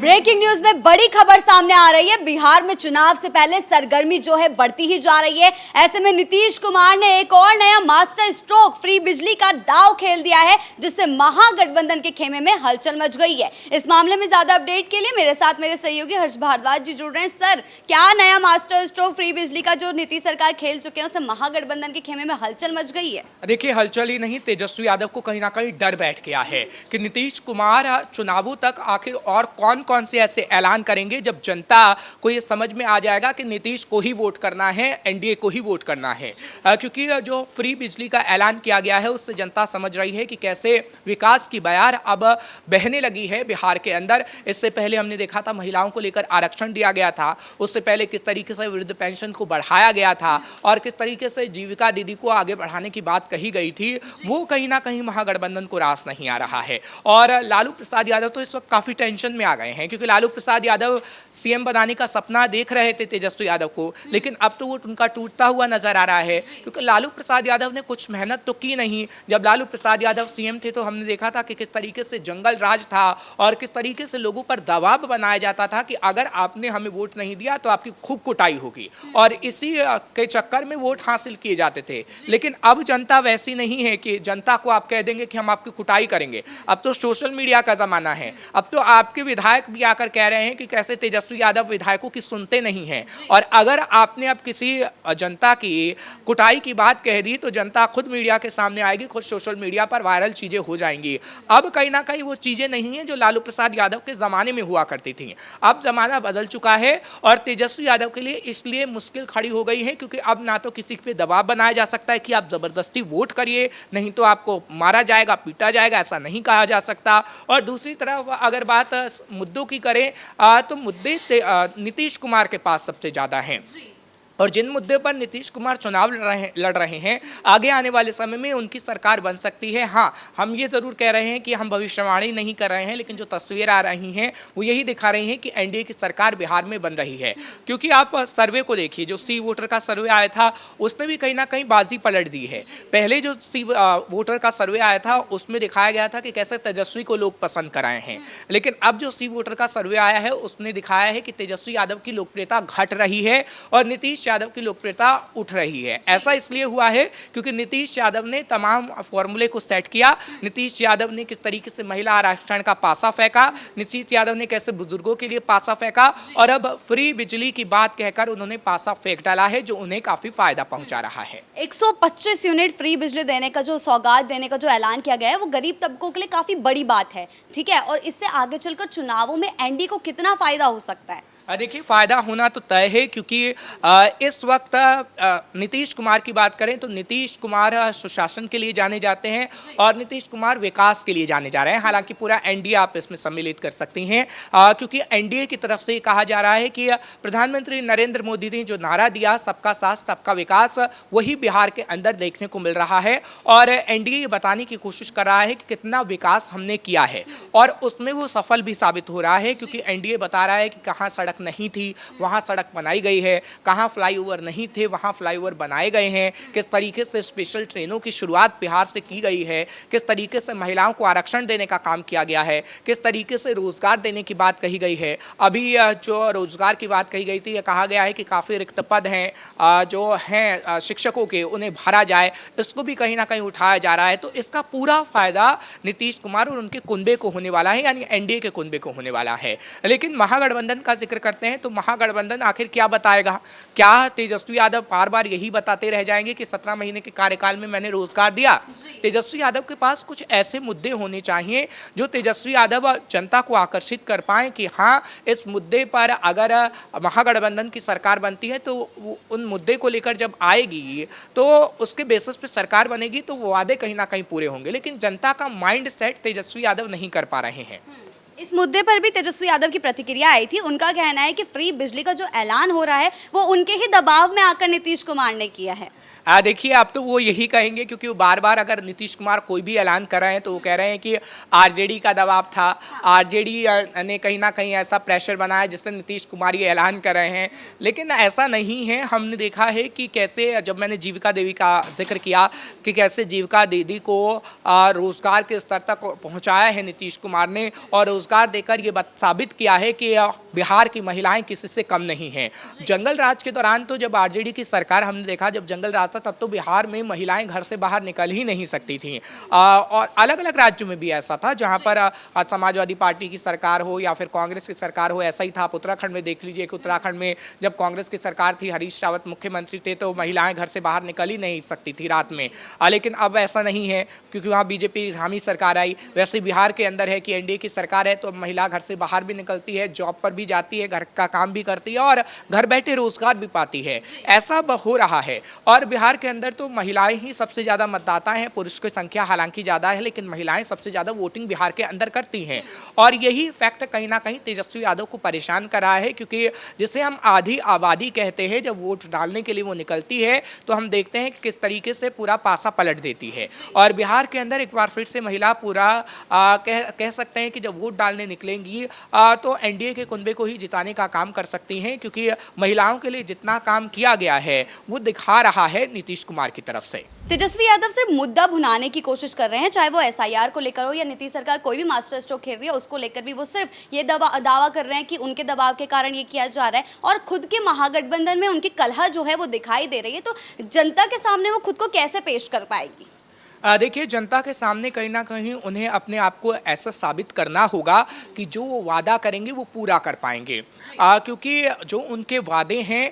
Breaking news में बड़ी खबर सामने आ रही है। बिहार में चुनाव से पहले सरगर्मी जो है बढ़ती ही जा रही है। ऐसे में नीतीश कुमार ने एक और नया मास्टर स्ट्रोक फ्री बिजली का दांव खेल दिया है, जिससे महागठबंधन के खेमे में हलचल मच गई है। इस मामले में ज्यादा अपडेट के लिए मेरे साथ मेरे सहयोगी हर्ष भारद्वाज जी जुड़ रहे हैं। सर, क्या नया मास्टर स्ट्रोक फ्री बिजली का जो नीतीश सरकार खेल चुके हैं, उससे महागठबंधन के खेमे में हलचल मच गई है? देखिए, हलचल ही नहीं, तेजस्वी यादव को कहीं ना कहीं डर बैठ गया है कि नीतीश कुमार चुनावों तक आखिर और कौन कौन से ऐसे ऐलान करेंगे जब जनता को ये समझ में आ जाएगा कि नीतीश को ही वोट करना है, एनडीए को ही वोट करना है। क्योंकि जो फ्री बिजली का ऐलान किया गया है उससे जनता समझ रही है कि कैसे विकास की बयार अब बहने लगी है बिहार के अंदर। इससे पहले हमने देखा था महिलाओं को लेकर आरक्षण दिया गया था, उससे पहले किस तरीके से वृद्ध पेंशन को बढ़ाया गया था और किस तरीके से जीविका दीदी को आगे बढ़ाने की बात कही गई थी, वो कहीं ना कहीं महागठबंधन को रास नहीं आ रहा है। और लालू प्रसाद यादव तो इस वक्त काफी टेंशन में आ गए हैं, क्योंकि लालू प्रसाद यादव सीएम बनाने का सपना देख रहे थे तेजस्वी यादव को, लेकिन अब तो वो उनका टूटता हुआ नजर आ रहा है। क्योंकि लालू प्रसाद यादव ने कुछ मेहनत तो की नहीं। जब लालू प्रसाद यादव सीएम थे तो हमने देखा था कि किस तरीके से जंगल राज था और किस तरीके से लोगों पर दबाव बनाया जाता था कि अगर आपने हमें वोट नहीं दिया तो आपकी खूब कुटाई होगी, और इसी के चक्कर में वोट हासिल किए जाते थे। लेकिन अब जनता वैसी नहीं है कि जनता को आप कह देंगे कि हम आपकी कुटाई करेंगे। अब तो सोशल मीडिया का जमाना है। अब तो आपके विधायक भी आकर कह रहे हैं कि कैसे तेजस्वी यादव विधायकों की सुनते नहीं हैं, और अगर आपने अब किसी जनता की कुटाई की बात कह दी तो जनता खुद मीडिया के सामने आएगी, खुद सोशल मीडिया पर वायरल चीजें हो जाएंगी। अब कहीं ना कहीं वो चीजें नहीं हैं जो लालू प्रसाद यादव के जमाने में हुआ करती थी। अब जमाना बदल चुका है और तेजस्वी यादव के लिए इसलिए मुश्किल खड़ी हो गई है, क्योंकि अब ना तो किसी पे दबाव बनाया जा सकता है कि आप जबरदस्ती वोट करिए, नहीं तो आपको मारा जाएगा, पीटा जाएगा, ऐसा नहीं कहा जा सकता। और दूसरी तरफ अगर बात मुद्दों की करें तो मुद्दे नीतीश कुमार के पास सबसे ज़्यादा हैं, और जिन मुद्दे पर नीतीश कुमार चुनाव लड़ रहे हैं, आगे आने वाले समय में उनकी सरकार बन सकती है। हाँ, हम ये ज़रूर कह रहे हैं कि हम भविष्यवाणी नहीं कर रहे हैं, लेकिन जो तस्वीर आ रही हैं वो यही दिखा रही हैं कि एनडीए की सरकार बिहार में बन रही है। क्योंकि आप सर्वे को देखिए, जो सी वोटर का सर्वे आया था उसमें भी कहीं ना कहीं बाजी पलट दी है। पहले जो सी वोटर का सर्वे आया था उसमें दिखाया गया था कि कैसे तेजस्वी को लोग पसंद कराए हैं, लेकिन अब जो सी वोटर का सर्वे आया है उसने दिखाया है कि तेजस्वी यादव की लोकप्रियता घट रही है और नीतीश यादव की लोकप्रियता उठ रही है। ऐसा इसलिए हुआ है क्योंकि नीतीश यादव ने तमाम फॉर्मूले को सेट किया। नीतीश यादव ने किस तरीके से महिला आरक्षण का पासा फेंका, नीतीश यादव ने कैसे बुजुर्गों के लिए पासा फेंका, और अब फ्री बिजली की बात कहकर उन्होंने पासा फेंक डाला है, जो उन्हें काफी फायदा पहुंचा रहा है। 125 यूनिट फ्री बिजली देने का जो सौगात देने का जो ऐलान किया गया है वो गरीब तबकों के लिए काफी बड़ी बात है, ठीक है, और इससे आगे चलकर चुनावों में एनडीए को कितना फायदा हो सकता है? देखिए, फ़ायदा होना तो तय है, क्योंकि इस वक्त नीतीश कुमार की बात करें तो नीतीश कुमार सुशासन के लिए जाने जाते हैं और नीतीश कुमार विकास के लिए जाने जा रहे हैं। हालांकि पूरा एनडीए आप इसमें सम्मिलित कर सकती हैं, क्योंकि एनडीए की तरफ से ये कहा जा रहा है कि प्रधानमंत्री नरेंद्र मोदी ने जो नारा दिया, सबका साथ सबका विकास, वही बिहार के अंदर देखने को मिल रहा है। और एनडीए ये बताने की कोशिश कर रहा है कि कितना विकास हमने किया है, और उसमें वो सफल भी साबित हो रहा है, क्योंकि एनडीए बता रहा है कि कहाँ सड़क नहीं थी वहां सड़क बनाई गई है, कहां फ्लाईओवर नहीं थे वहां फ्लाईओवर बनाए गए हैं, किस तरीके से स्पेशल ट्रेनों की शुरुआत बिहार से की गई है, किस तरीके से महिलाओं को आरक्षण देने का काम किया गया है, किस तरीके से रोजगार देने की बात कही गई है। अभी जो रोजगार की बात कही गई थी, यह कहा गया है कि काफ़ी रिक्त पद हैं जो हैं शिक्षकों के, उन्हें भरा जाए, इसको भी कहीं ना कहीं उठाया जा रहा है। तो इसका पूरा फायदा नीतीश कुमार और उनके कुनबे को होने वाला है, यानी एनडीए के कुनबे को होने वाला है। लेकिन महागठबंधन का जिक्र करते हैं तो महागठबंधन आखिर क्या बताएगा? क्या तेजस्वी यादव बार बार यही बताते रह जाएंगे कि 17 महीने के कार्यकाल में मैंने रोजगार दिया? तेजस्वी यादव के पास कुछ ऐसे मुद्दे होने चाहिए जो तेजस्वी यादव जनता को आकर्षित कर पाए कि हाँ, इस मुद्दे पर अगर महागठबंधन की सरकार बनती है तो उन मुद्दे को लेकर जब आएगी तो उसके बेसिस पे सरकार बनेगी, तो वो वादे कहीं ना कहीं पूरे होंगे। लेकिन जनता का माइंड सेट तेजस्वी यादव नहीं कर पा रहे हैं। इस मुद्दे पर भी तेजस्वी यादव की प्रतिक्रिया आई थी। उनका कहना है कि फ्री बिजली का जो ऐलान हो रहा है वो उनके ही दबाव में आकर नीतीश कुमार ने किया है। देखिए अब तो वो यही कहेंगे, क्योंकि वो बार बार अगर नीतीश कुमार कोई भी ऐलान कर रहे हैं तो वो कह रहे हैं कि आरजेडी का दबाव था, आरजेडी ने कहीं ना कहीं ऐसा प्रेशर बनाया जिससे नीतीश कुमार ये ऐलान कर रहे हैं। लेकिन ऐसा नहीं है। हमने देखा है कि कैसे, जब मैंने जीविका देवी का जिक्र किया कि कैसे जीविका दीदी को रोजगार के स्तर तक पहुंचाया है नीतीश कुमार ने, और रोजगार देकर ये साबित किया है कि बिहार की महिलाएं किसी से कम नहीं हैं। जंगल राज के दौरान तो जब आरजेडी की सरकार, हमने देखा जब जंगल राज था तब तो बिहार में महिलाएं घर से बाहर निकल ही नहीं सकती थीं। और अलग अलग राज्यों में भी ऐसा था जहां पर समाजवादी पार्टी की सरकार हो या फिर कांग्रेस की सरकार हो, ऐसा ही था। आप उत्तराखंड में देख लीजिए कि उत्तराखंड में जब कांग्रेस की सरकार थी, हरीश रावत मुख्यमंत्री थे, तो महिलाएं घर से बाहर निकल ही नहीं सकती थी रात में। लेकिन अब ऐसा नहीं है, क्योंकि वहाँ बीजेपी हामी सरकार आई। वैसे बिहार के अंदर है कि एनडीए की सरकार है, तो महिला घर से बाहर भी निकलती है, जॉब पर भी जाती है, घर का काम भी करती है और घर बैठे रोजगार भी पाती है। ऐसा हो रहा है। और बिहार के अंदर तो महिलाएं ही सबसे ज़्यादा मतदाता हैं। पुरुष की संख्या हालांकि ज़्यादा है, लेकिन महिलाएं सबसे ज़्यादा वोटिंग बिहार के अंदर करती हैं। और यही फैक्ट कहीं ना कहीं तेजस्वी यादव को परेशान कर रहा है, क्योंकि जिसे हम आधी आबादी कहते हैं, जब वोट डालने के लिए वो निकलती है तो हम देखते हैं कि किस तरीके से पूरा पासा पलट देती है। और बिहार के अंदर एक बार फिर से महिला पूरा कह सकते हैं कि जब वोट डालने निकलेंगी तो एनडीए के कुनबे को ही जिताने का काम कर सकती हैं, क्योंकि महिलाओं के लिए जितना काम किया गया है वो दिखा रहा है नीतीश कुमार की तरफ से। तेजस्वी यादव सिर्फ मुद्दा भुनाने की कोशिश कर रहे हैं, चाहे वो एसआईआर को लेकर हो या नीतीश सरकार कोई भी मास्टर स्ट्रोक खेल रही है उसको लेकर भी। वो सिर्फ ये दावा कर रहे हैं कि उनके दबाव के कारण ये किया जा रहा है, और खुद के महागठबंधन में उनकी कलह जो है वो दिखाई दे रही है। तो जनता के सामने वो खुद को कैसे पेश कर पाएगी? देखिए, जनता के सामने कहीं ना कहीं उन्हें अपने आप को ऐसा साबित करना होगा कि जो वो वादा करेंगे वो पूरा कर पाएंगे। क्योंकि जो उनके वादे हैं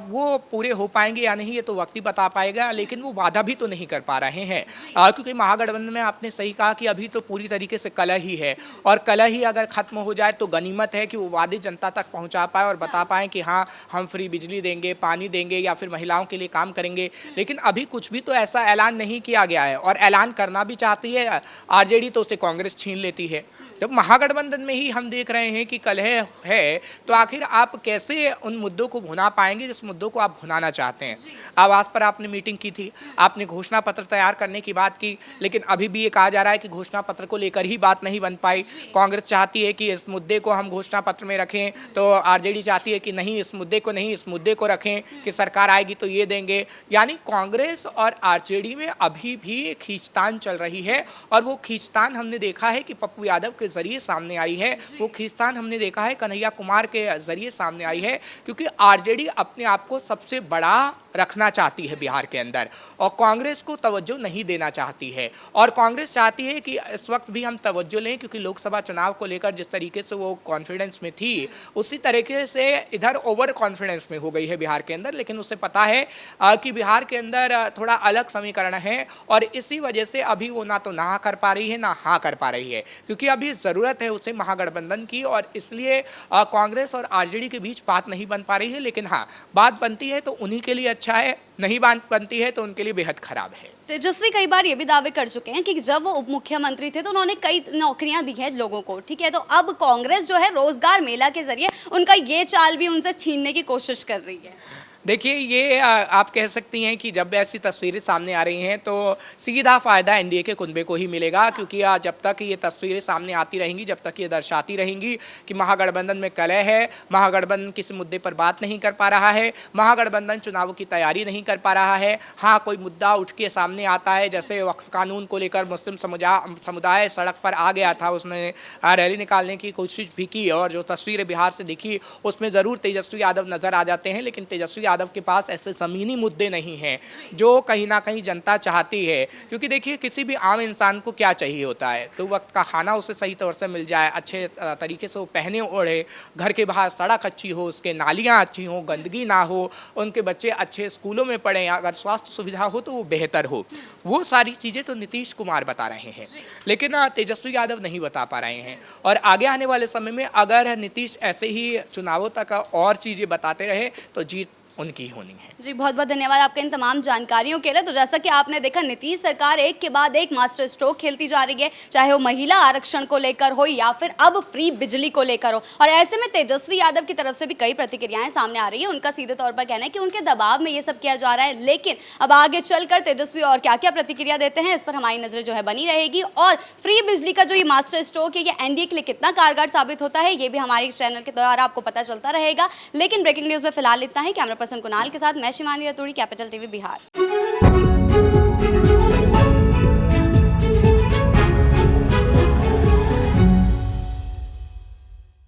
वो पूरे हो पाएंगे या नहीं ये तो वक्त ही बता पाएगा, लेकिन वो वादा भी तो नहीं कर पा रहे हैं। क्योंकि महागठबंधन में आपने सही कहा कि अभी तो पूरी तरीके से कलह ही है, और कलह ही अगर ख़त्म हो जाए तो गनीमत है कि वो वादे जनता तक पहुँचा पाए और बता पाएँ कि हाँ, हम फ्री बिजली देंगे, पानी देंगे या फिर महिलाओं के लिए काम करेंगे। लेकिन अभी कुछ भी तो ऐसा ऐलान नहीं किया गया है, और ऐलान करना भी चाहती है आरजेडी तो उसे कांग्रेस छीन लेती है। जब महागठबंधन में ही हम देख रहे हैं कि कलह है, तो आखिर आप कैसे उन मुद्दों को भुना पाएंगे जिस मुद्दों को आप भुनाना चाहते हैं? आवास पर आपने मीटिंग की थी, आपने घोषणा पत्र तैयार करने की बात की, लेकिन अभी भी ये कहा जा रहा है कि घोषणा पत्र को लेकर ही बात नहीं बन पाई। कांग्रेस चाहती है कि इस मुद्दे को हम घोषणा पत्र में रखें, तो आरजेडी चाहती है कि नहीं, इस मुद्दे को नहीं, इस मुद्दे को रखें कि सरकार आएगी तो ये देंगे। यानी कांग्रेस और आरजेडी में अभी भी खींचतान चल रही है, और वो खींचतान हमने देखा है कि पप्पू यादव के जरिए सामने आई है। वो खींचतान हमने देखा है कन्हैया कुमार के जरिए सामने आई है, क्योंकि आरजेडी अपने आप को सबसे बड़ा रखना चाहती है बिहार के अंदर, और कांग्रेस को तवज्जो नहीं देना चाहती है। और कांग्रेस चाहती है कि इस वक्त भी हम तवज्जो लें, क्योंकि लोकसभा चुनाव को लेकर जिस तरीके से वो कॉन्फिडेंस में थी, उसी तरीके से इधर ओवर कॉन्फिडेंस में हो गई है बिहार के अंदर। लेकिन उसे पता है कि बिहार के अंदर थोड़ा अलग समीकरण है, और इसी वजह से अभी वो ना तो ना कर पा रही है ना हाँ कर पा रही है, क्योंकि अभी ज़रूरत है उसे महागठबंधन की, और इसलिए कांग्रेस और आरजेडी के बीच बात नहीं बन पा रही है। लेकिन हाँ, बात बनती है तो उन्हीं के लिए अच्छा है, नहीं बात बनती है तो उनके लिए बेहद खराब है। तेजस्वी कई बार ये भी दावे कर चुके हैं कि जब वो उप मुख्यमंत्री थे तो उन्होंने कई नौकरियां दी हैं लोगों को, ठीक है, तो अब कांग्रेस जो है रोजगार मेला के जरिए उनका ये चाल भी उनसे छीनने की कोशिश कर रही है। देखिए, ये आप कह सकती हैं कि जब ऐसी तस्वीरें सामने आ रही हैं तो सीधा फ़ायदा एनडीए के कुनबे को ही मिलेगा, क्योंकि जब तक ये तस्वीरें सामने आती रहेंगी, जब तक ये दर्शाती रहेंगी कि महागठबंधन में कलह है, महागठबंधन किसी मुद्दे पर बात नहीं कर पा रहा है, महागठबंधन चुनावों की तैयारी नहीं कर पा रहा है। हाँ, कोई मुद्दा उठ के सामने आता है, जैसे वक्फ कानून को लेकर मुस्लिम समुदाय सड़क पर आ गया था, उसने रैली निकालने की कोशिश भी की, और जो तस्वीरें बिहार से दिखी उसमें ज़रूर तेजस्वी यादव नज़र आ जाते हैं। लेकिन तेजस्वी यादव के पास ऐसे ज़मीनी मुद्दे नहीं हैं जो कहीं ना कहीं जनता चाहती है, क्योंकि देखिए, किसी भी आम इंसान को क्या चाहिए होता है, तो वक्त का खाना उसे सही तौर से मिल जाए, अच्छे तरीके से वो पहने ओढ़े, घर के बाहर सड़क अच्छी हो, उसके नालियाँ अच्छी हो, गंदगी ना हो, उनके बच्चे अच्छे स्कूलों में पढ़ें, अगर स्वास्थ्य सुविधा हो तो वो बेहतर हो। वो सारी चीज़ें तो नीतीश कुमार बता रहे हैं, लेकिन तेजस्वी यादव नहीं बता पा रहे हैं। और आगे आने वाले समय में अगर नीतीश ऐसे ही चुनावों तक और चीज़ें बताते रहे तो जीत उनकी होनी है। जी बहुत बहुत धन्यवाद आपके इन तमाम जानकारियों के लिए। तो जैसा कि आपने देखा, नीतीश सरकार एक के बाद एक मास्टर स्ट्रोक खेलती जा रही है, चाहे वो महिला आरक्षण को लेकर हो या फिर अब फ्री बिजली को लेकर हो। और ऐसे में तेजस्वी यादव की तरफ से भी कई प्रतिक्रियाएं सामने आ रही है। उनका सीधे तौर पर कहना है कि उनके दबाव में ये सब किया जा रहा है, लेकिन अब आगे चलकर तेजस्वी और क्या क्या प्रतिक्रिया देते हैं इस पर हमारी नजर जो है बनी रहेगी। और फ्री बिजली का जो ये मास्टर स्ट्रोक है, ये एनडीए के लिए कितना कारगर साबित होता है, ये भी हमारे चैनल के द्वारा आपको पता चलता रहेगा। लेकिन ब्रेकिंग न्यूज में फिलहाल इतना ही। कैमरा पर्सन कुणाल के साथ मैं शिवानी रतूड़ी, कैपिटल टीवी बिहार।